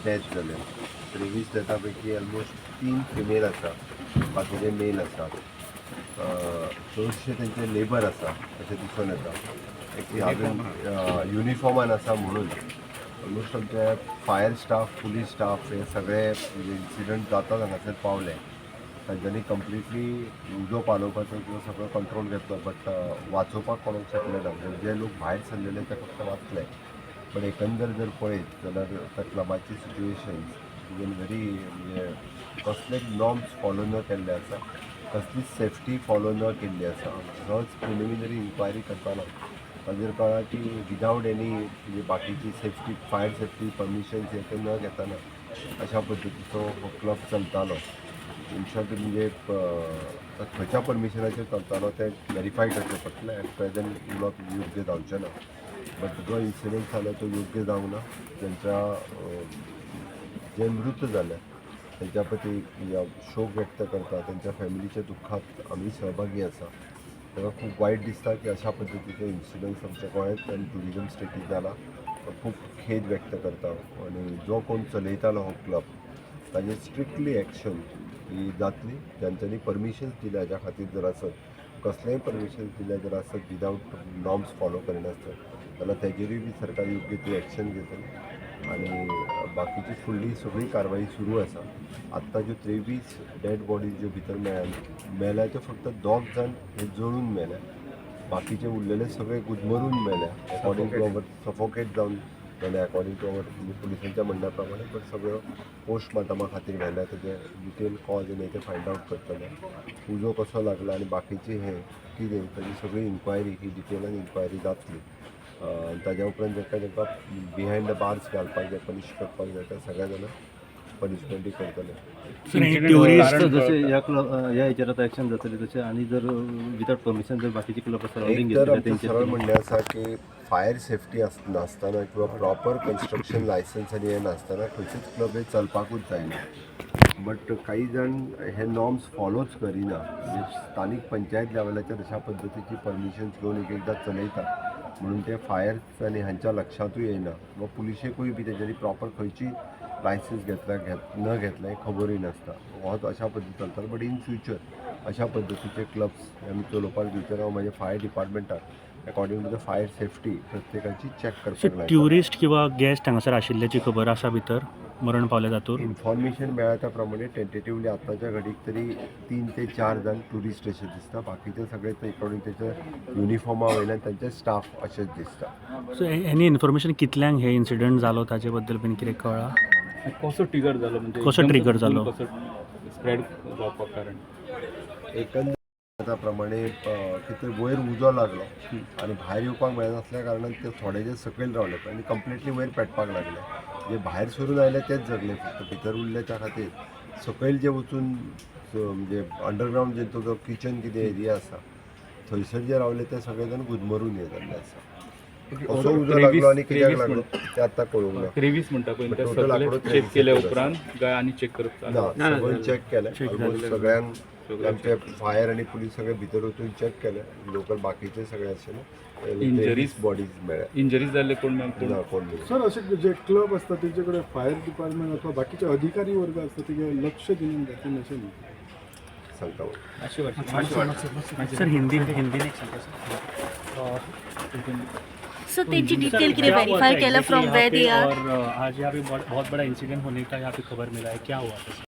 Death जाले. 23 डेथा पैकी almost 3 female आसा, बाकीचे मेल आसात. चडशे तेंचे लेबर आसा अशें दिसून येता. युनिफॉर्मान आसा म्हणून ऑलमोस्ट आमचे फायर स्टाफ, पुलीस स्टाफ हे सगळे इन्सिडंट जाता हांगासर पावले. तांच्यांनी कंप्लिटली उजो पालोवपाचो किंवा सगळो कंट्रोल घेतलो, बट वाचोवपाक कोणाक शकले ना. म्हणजे जे लोक भायर सरलेले ते फक्त वाचले. पण एकंदर जर पळयत जाल्यार त्या क्लबाची सिच्युएशन व्हेरी म्हणजे कसले नॉर्म्स फॉलो न केल्ले आसा, कसली सेफ्टी फॉलो न केल्ली आसा. सहज प्रिलिमिनरी इन्क्वायरी करताना ताजेर कळ्ळां की विदावट एनी म्हणजे बाकीची सेफ्टी, फायर सेफ्टी परमिशन्स हे न घेताना अशा पद्दतीचो हो क्लब चलतालो. इन शॉर्ट म्हणजे खंयच्या परमिशनाचेर चलतालो ते व्हेरीफाय करचें पडटलें. एट प्रेझेंट उलोवप योग्य जावचें ना. बट जो इन्सिडंट जालो तो योग्य जावंक ना. तेंच्या जे मृत जाले तेंच्या प्रती शोक व्यक्त करता, तेंच्या फॅमिलीच्या दुख्खात आमी सहभागी आसा. तेव्हा खूप वाईट दिसता की अशा पद्धतीचे इन्सिडंट्स आमच्या गोंयांत आनी ट्युरिजम स्टेटीत जाला. खूप खेद व्यक्त करता. आणि जो कोण चलयतालो हो क्लब ताजेर स्ट्रिक्टली एक्शन ही जातली. ज्यांच्यांनी परमिशन्स दिल्या, ज्या खातीर जर आसत कसलेय परमिशन्स दिल्या जर आसत विदावट नॉर्म्स फॉलो करिनासतना जाल्यार तेजेरूय बी सरकार योग्य ती एक्शन घेतली. आणि बाकीची फुडली सगळी कारवाई सुरू आसा. आत्ता ज्यो 23 डेड बॉडीज ज्यो भितर मेल्या त्यो फक्त 2 जाण हे जळून मेल्या. बाकीचे उरलेले सगळे गुदमरून मेल्या. अकॉर्डिंग टू अवर सफोकेट जावन मेल्या अकॉर्डिंग टू अवर पुलिसांच्या म्हणण्या प्रमाणे. पण सगळ्यो पोस्टमॉर्टमा खातीर मेल्या. तेजे डिटेल कॉज आनी ते फायंड आउट करतले. उजो कसो लागला आनी बाकीचे हे कितें ताजी सगळी इन्क्वायरी ही डिटेलान इन्क्वायरी जातली. ताज्या उपरांत जांकां बिहायंड द बार्स घालपाक जाय, पनीश करपाक जाय त्या सगळ्या जाणां पनिशमेंटूय करतले. जसे ह्या हेचेर एक्शन जातली तशें आनी जर विदाउट परमिशन जर बाकीचे क्लब सरावंडींग तर आमचें सरळ म्हणणें आसा की फायर सेफ्टी नासतना किंवा प्रॉपर कन्स्ट्रक्शन लायसन्स आनी हें नासतना खंयचेच क्लब हे चलपाकूच जायना. बट काही जाण हे नॉर्म्स फॉलोच करिना. म्हणजे स्थानीक पंचायत लेवलाचेर अशा पद्दतीची परमिशन्स घेवन एकदां चलयता म्हणून ते फायर्स आनी हांच्या लक्षांतूय येना. वा पुलिशेकूय बी तेजेरी प्रॉपर खंयची लायसन्स न घेतलें खबरूय नासता. हो अशा पद्दतीन चलता. बट इन फ्युचर अशा पद्दतीचे क्लब्स आमी चलोवपाक दिवचे हांव म्हाज्या फायर डिपार्टमेंटाक according to the fire safety प्रत्येकाची चॅक करपाक लायता. ट्युरिस्ट किंवा गेस्ट हांगासर आशिल्ल्याची खबर आसा भितर मरण पावले तातूंत? इन्फॉर्मेशन मेळ्ळा त्या प्रमाणे टेंटेटिवली आतांच्या घडीक तरी 3 ते 4 जाण ट्युरिस्ट अशें दिसता. बाकीचे सगळे अकॉर्डिंग तेच्या युनिफॉर्मा वयल्यान तांचे स्टाफ अशेंच दिसता. सो एनी इन्फॉर्मेशन कितल्यांक हे इन्सिडंट जालो ताचे बद्दल बीन कितें कळ्ळां? कसो ट्रिगर जालो म्हणजे कसो ट्रिगर जालो? स्प्रेड जावपाक कारण एकंदर त्या प्रमाणे कितें वयर उजो लागलो आनी भायर येवपाक मेळनासल्या कारणान ते थोडे जे सकयल रावले आनी कंप्लिटली वयर पेटपाक लागले. जे भायर सरून आयले तेच जगले. फक्त भितर उरले त्या खातीर सकयल जे वचून म्हणजे अंडरग्रावंड जे तो किचन कितें एरिया आसा थंयसर जे रावले ते सगळे जाण गुदमरून हे जाल्ले आसा. कसो उजो लागलो आनी कित्याक लागलो ते आतां कळूंक ना. 23 म्हणटा पळय ते सगळे चेक केले उपरांत काय आनी चेक करप सगळें चॅक केलें. सगळ्यांक आमचे फायर आनी पुलीस सगळे भितर वचून चॅक केले. लोकल बाकीचे सगळे आशिल्ले इंजरीज बॉडीज मेळ्ळ्या. इंजरीज जाल्ले कोण सर असे जे क्लब असतात त्यांचे कडेन फायर डिपार्टमेंट अथवा बाकीचे अधिकारी वर्ग असतात ते लक्ष दिवन जातील अशें सांगता सर हिंदी सो तेजी डिटेल कितने वेरीफाई केला फ्रॉम वेयर दे आर. और आज यहाँ पे बहुत बड़ा इंसिडेंट होने का यहाँ पे खबर मिला है, क्या हुआ था?